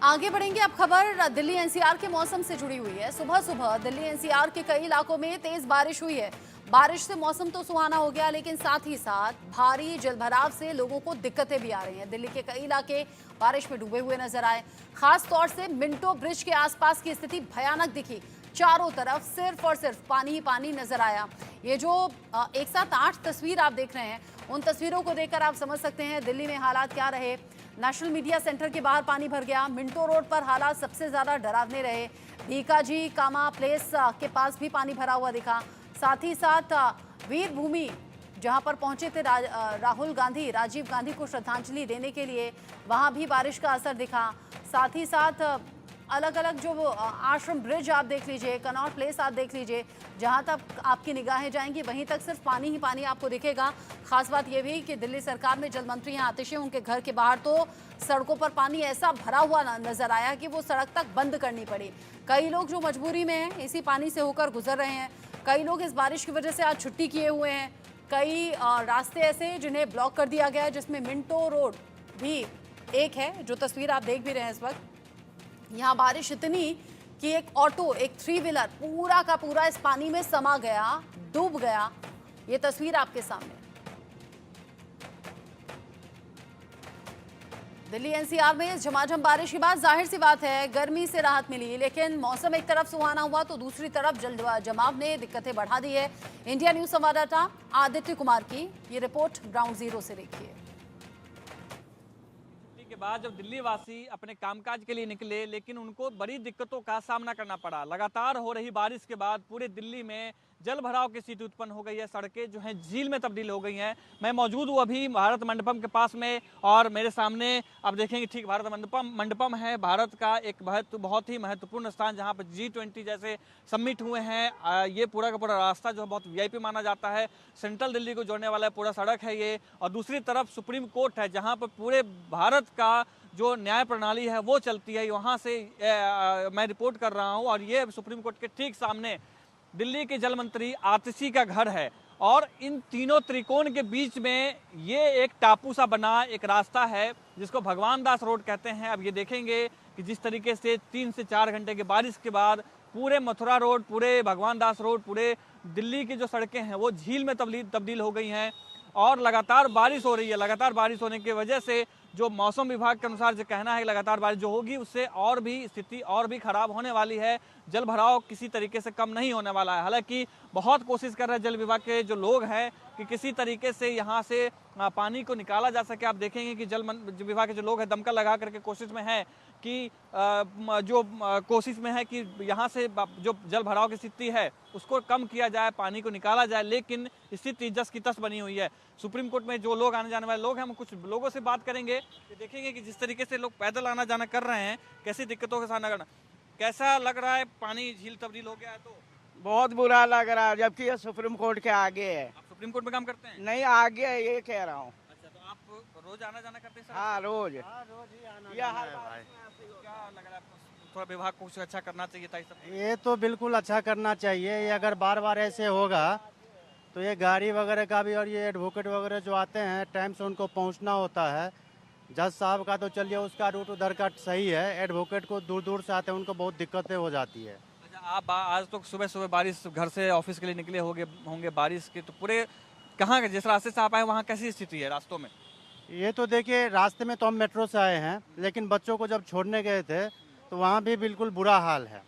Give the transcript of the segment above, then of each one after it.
आगे बढ़ेंगे। अब खबर दिल्ली एनसीआर के मौसम से जुड़ी हुई है। सुबह सुबह दिल्ली एनसीआर के कई इलाकों में तेज बारिश हुई है। बारिश से मौसम तो सुहाना हो गया, लेकिन साथ ही साथ भारी जलभराव से लोगों को दिक्कतें भी आ रही हैं। दिल्ली के कई इलाके बारिश में डूबे हुए नजर आए। खास तौर से मिंटो ब्रिज के आसपास की स्थिति भयानक दिखी। चारों तरफ सिर्फ और सिर्फ पानी ही पानी नजर आया। ये जो एक साथ 8 तस्वीर आप देख रहे हैं, उन तस्वीरों को देखकर आप समझ सकते हैं दिल्ली में हालात क्या रहे। नेशनल मीडिया सेंटर के बाहर पानी भर गया। मिंटो रोड पर हालात सबसे ज्यादा डरावने रहे। भीकाजी कामा प्लेस के पास भी पानी भरा हुआ दिखा। साथ ही साथ वीर भूमि जहां पर पहुंचे थे राहुल गांधी, राजीव गांधी को श्रद्धांजलि देने के लिए, वहां भी बारिश का असर दिखा। साथ ही साथ अलग अलग जो आश्रम ब्रिज आप देख लीजिए, कनॉट प्लेस आप देख लीजिए, जहां तक आपकी निगाहें जाएंगी वहीं तक सिर्फ पानी ही पानी आपको दिखेगा। खास बात यह भी कि दिल्ली सरकार में जल मंत्री यहाँ आतिश हैं, उनके घर के बाहर तो सड़कों पर पानी ऐसा भरा हुआ नजर आया कि वो सड़क तक बंद करनी पड़ी। कई लोग जो मजबूरी में हैं इसी पानी से होकर गुजर रहे हैं। कई लोग इस बारिश की वजह से आज छुट्टी किए हुए हैं। कई रास्ते ऐसे जिन्हें ब्लॉक कर दिया गया है, जिसमें मिंटो रोड भी एक है, जो तस्वीर आप देख भी रहे हैं इस वक्त। यहाँ बारिश इतनी कि एक ऑटो, एक 3 व्हीलर पूरा का पूरा इस पानी में समा गया, डूब गया। ये तस्वीर आपके सामने। दिल्ली एनसीआर में झमाझम बारिश के बाद जाहिर सी बात है गर्मी से राहत मिली, लेकिन मौसम एक तरफ सुहाना हुआ तो दूसरी तरफ जल जमाव ने दिक्कतें बढ़ा दी है। इंडिया न्यूज संवाददाता आदित्य कुमार की ये रिपोर्ट ग्राउंड जीरो से देखिए। के बाद जब दिल्ली वासी अपने कामकाज के लिए निकले, लेकिन उनको बड़ी दिक्कतों का सामना करना पड़ा। लगातार हो रही बारिश के बाद पूरे दिल्ली में जल भराव की स्थिति उत्पन्न हो गई है। सड़कें जो हैं झील में तब्दील हो गई हैं। मैं मौजूद हूँ अभी भारत मंडपम के पास में, और मेरे सामने आप देखेंगे ठीक भारत मंडपम है। भारत का एक बहुत ही महत्वपूर्ण स्थान, जहाँ पर G20 जैसे समिट हुए हैं। ये पूरा का पूरा रास्ता जो है बहुत VIP माना जाता है। सेंट्रल दिल्ली को जोड़ने वाला पूरा सड़क है ये, और दूसरी तरफ सुप्रीम कोर्ट है, जहाँ पर पूरे भारत का जो न्याय प्रणाली है वो चलती है। वहाँ से मैं रिपोर्ट कर रहा हूँ, और ये सुप्रीम कोर्ट के ठीक सामने दिल्ली के जल मंत्री आतिशी का घर है। और इन तीनों त्रिकोण के बीच में ये एक टापू सा बना एक रास्ता है, जिसको भगवान दास रोड कहते हैं। अब ये देखेंगे कि जिस तरीके से 3 से 4 घंटे की बारिश के बाद पूरे मथुरा रोड, पूरे भगवान दास रोड, पूरे दिल्ली की जो सड़कें हैं वो झील में तब्दील हो गई हैं। और लगातार बारिश हो रही है। लगातार बारिश होने की वजह से जो मौसम विभाग के अनुसार जो कहना है, लगातार बारिश जो होगी उससे और भी स्थिति और भी खराब होने वाली है। जल भराव किसी तरीके से कम नहीं होने वाला है। हालांकि बहुत कोशिश कर रहे हैं जल विभाग के जो लोग हैं कि किसी तरीके से यहाँ से पानी को निकाला जा सके। आप देखेंगे कि जल विभाग के जो लोग हैं दमकल लगा करके कोशिश में है कि कोशिश में है कि यहाँ से जो जल भराव की स्थिति है उसको कम किया जाए, पानी को निकाला जाए। लेकिन स्थिति जस की तस बनी हुई है। सुप्रीम कोर्ट में जो लोग आने जाने वाले लोग हैं, हम कुछ लोगों से बात करेंगे कि देखेंगे कि जिस तरीके से लोग पैदल आना जाना कर रहे हैं, कैसी दिक्कतों का सामना करना। कैसा लग रहा है? पानी झील तब्दील हो गया है तो बहुत बुरा लग रहा है, जबकि ये सुप्रीम कोर्ट के आगे है। आप सुप्रीम कोर्ट में काम करते हैं? नहीं, आगे है, ये कह रहा हूँ। अच्छा, तो आप रोज आना जाना करते हैं सर? हाँ, रोज ही आना क्या लग रहा है आपको? थोड़ा विभाग को कुछ अच्छा करना चाहिए था। ये तो बिल्कुल अच्छा करना चाहिए। ये अगर बार बार ऐसे होगा तो ये गाड़ी वगैरह का भी, और ये एडवोकेट वगैरह जो आते हैं टाइम से उनको पहुंचना होता है। जज साहब का तो चलिए उसका रूट उधर का सही है, एडवोकेट को दूर दूर से आते हैं, उनको बहुत दिक्कतें हो जाती है। अच्छा, आप आज तो सुबह सुबह बारिश, घर से ऑफिस के लिए निकले होंगे बारिश के, तो पूरे कहाँ के जिस रास्ते से आप आए वहाँ कैसी स्थिति है रास्तों में? ये तो देखिए, रास्ते में तो हम मेट्रो से आए हैं, लेकिन बच्चों को जब छोड़ने गए थे तो वहाँ भी बिल्कुल बुरा हाल है।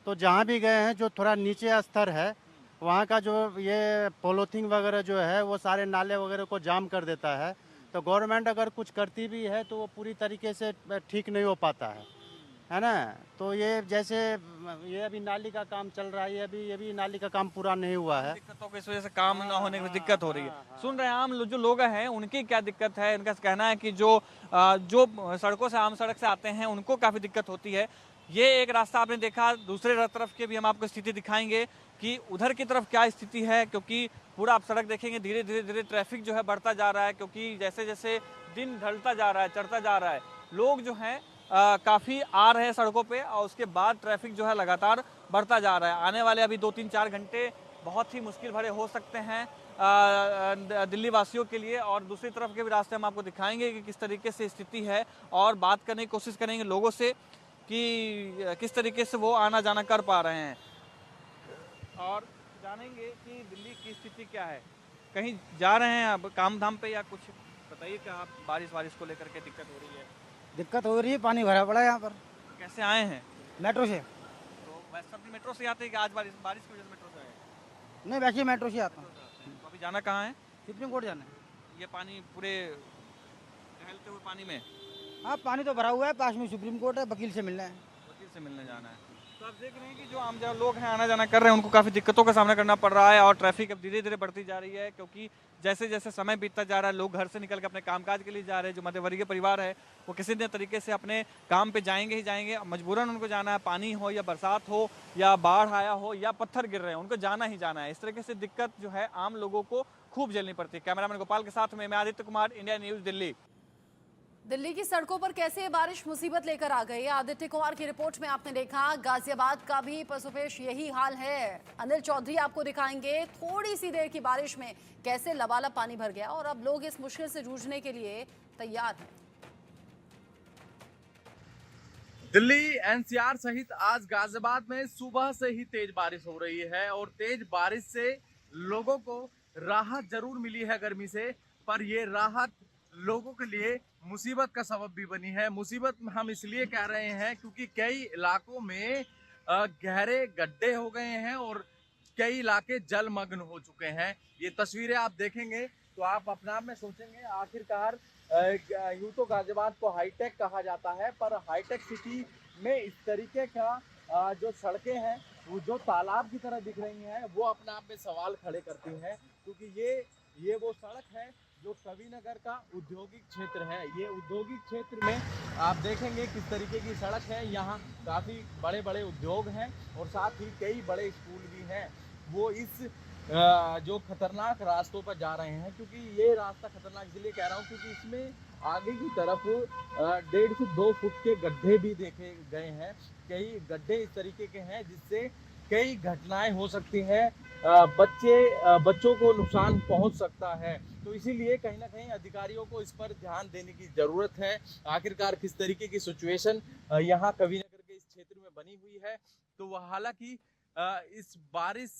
तो जहाँ भी गए हैं जो थोड़ा नीचे स्तर है, वहाँ का जो ये पॉलीथीन वगैरह जो है वो सारे नाले वगैरह को जाम कर देता है। तो गवर्नमेंट अगर कुछ करती भी है तो वो पूरी तरीके से ठीक नहीं हो पाता है ना। तो ये जैसे ये अभी नाली का काम चल रहा है, ये भी नाली का काम पूरा नहीं हुआ है। दिक्कतों की वजह से काम ना होने की दिक्कत हो रही है। सुन रहे हैं आम जो लोग हैं उनकी क्या दिक्कत है? इनका कहना है कि जो सड़कों से, आम सड़क से आते हैं उनको काफ़ी दिक्कत होती है। ये एक रास्ता आपने देखा, दूसरे तरफ के भी हम आपको स्थिति दिखाएंगे कि उधर की तरफ क्या स्थिति है, क्योंकि पूरा आप सड़क देखेंगे धीरे धीरे ट्रैफिक जो है बढ़ता जा रहा है, क्योंकि जैसे जैसे दिन ढलता जा रहा है, चढ़ता जा रहा है, लोग जो हैं काफ़ी आ रहे हैं सड़कों पे, और उसके बाद ट्रैफिक जो है लगातार बढ़ता जा रहा है। आने वाले अभी 2-3-4 घंटे बहुत ही मुश्किल भरे हो सकते हैं। दिल्ली वासियों के लिए। और दूसरी तरफ के भी रास्ते हम आपको दिखाएंगे कि किस तरीके से स्थिति है और बात करने की कोशिश करेंगे लोगों से कि किस तरीके से वो आना जाना कर पा रहे हैं और जानेंगे कि दिल्ली की स्थिति क्या है। कहीं जा रहे हैं अब काम धाम पे या कुछ बताइए कि आप बारिश को लेकर के दिक्कत हो रही है? दिक्कत हो रही है, पानी भरा पड़ा है यहाँ पर। कैसे आए हैं? मेट्रो से। तो वैसे अपनी मेट्रो से आते हैं कि आज बारिश की वजह से मेट्रो से आए हैं? नहीं, वैसे मेट्रो से आता हूँ। तो अभी जाना कहाँ है? सुप्रीम कोर्ट जाना है। ये पानी पूरे टहलते हुए पानी में? हाँ, पानी तो भरा हुआ है, पास में सुप्रीम कोर्ट है, वकील से मिलना है। वकील से मिलने जाना है। तो आप देख रहे हैं कि जो आम लोग हैं आना जाना कर रहे हैं उनको काफ़ी दिक्कतों का सामना करना पड़ रहा है और ट्रैफिक अब धीरे धीरे बढ़ती जा रही है क्योंकि जैसे जैसे समय बीतता जा रहा है लोग घर से निकल के अपने कामकाज के लिए जा रहे हैं। जो मध्यवर्गीय परिवार है वो किसी न तरीके से अपने काम पे जाएंगे ही जाएंगे, मजबूरन उनको जाना है। पानी हो या बरसात हो या बाढ़ आया हो या पत्थर गिर रहे हैं, उनको जाना ही जाना है। इस तरीके से दिक्कत जो है आम लोगों को खूब झेलनी पड़ती है। कैमरामैन गोपाल के साथ में मैं आदित्य कुमार, इंडिया न्यूज़, दिल्ली। दिल्ली की सड़कों पर कैसे बारिश मुसीबत लेकर आ गई। आदित्य कुमार की रिपोर्ट में आपने देखा गाजियाबाद का भी पसोपेश यही हाल है। अनिल चौधरी आपको दिखाएंगे थोड़ी सी देर की बारिश में कैसे लबालब पानी भर गया और अब लोग इस मुश्किल से जूझने के लिए तैयार हैं। दिल्ली एनसीआर सहित आज गाजियाबाद में सुबह से ही तेज बारिश हो रही है और तेज बारिश से लोगों को राहत जरूर मिली है गर्मी से, पर ये राहत लोगों के लिए मुसीबत का सबब भी बनी है। मुसीबत हम इसलिए कह रहे हैं क्योंकि कई इलाकों में गहरे गड्ढे हो गए हैं और कई इलाके जलमग्न हो चुके हैं। ये तस्वीरें आप देखेंगे तो आप अपने आप में सोचेंगे आखिरकार यूं तो गाजियाबाद को हाईटेक कहा जाता है, पर हाईटेक सिटी में इस तरीके का जो सड़कें हैं वो जो तालाब की तरह दिख रही हैं वो अपने आप में सवाल खड़े करती हैं क्योंकि ये वो सड़क है जो कविनगर का औद्योगिक क्षेत्र है। ये औद्योगिक क्षेत्र में आप देखेंगे किस तरीके की सड़क है। यहाँ काफ़ी बड़े बड़े उद्योग हैं और साथ ही कई बड़े स्कूल भी हैं। वो इस जो खतरनाक रास्तों पर जा रहे हैं, क्योंकि ये रास्ता खतरनाक इसलिए कह रहा हूँ क्योंकि इसमें आगे की तरफ 1.5 से 2 फुट के गड्ढे भी देखे गए हैं। कई गड्ढे इस तरीके के हैं जिससे कई घटनाएं हो सकती हैं, बच्चों को नुकसान पहुंच सकता है। तो इसीलिए कहीं ना कहीं अधिकारियों को इस पर ध्यान देने की ज़रूरत है। आखिरकार किस तरीके की सिचुएशन यहाँ कविनगर के इस क्षेत्र में बनी हुई है। तो वह हालांकि इस बारिश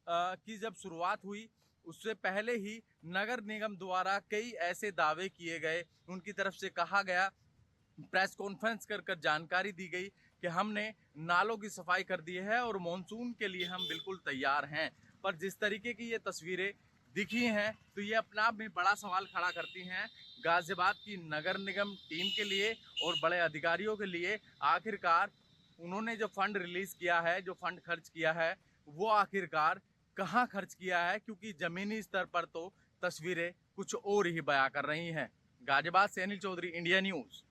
की जब शुरुआत हुई उससे पहले ही नगर निगम द्वारा कई ऐसे दावे किए गए, उनकी तरफ से कहा गया, प्रेस कॉन्फ्रेंस कर जानकारी दी गई कि हमने नालों की सफाई कर दी है और मॉनसून के लिए हम बिल्कुल तैयार हैं। पर जिस तरीके की ये तस्वीरें दिखी हैं तो ये अपने आप में बड़ा सवाल खड़ा करती हैं गाजियाबाद की नगर निगम टीम के लिए और बड़े अधिकारियों के लिए। आखिरकार उन्होंने जो फंड रिलीज किया है, जो फंड खर्च किया है, वो आखिरकार कहाँ खर्च किया है, क्योंकि जमीनी स्तर पर तो तस्वीरें कुछ और ही बयां कर रही हैं। गाजियाबाद से अनिल चौधरी, इंडिया न्यूज़।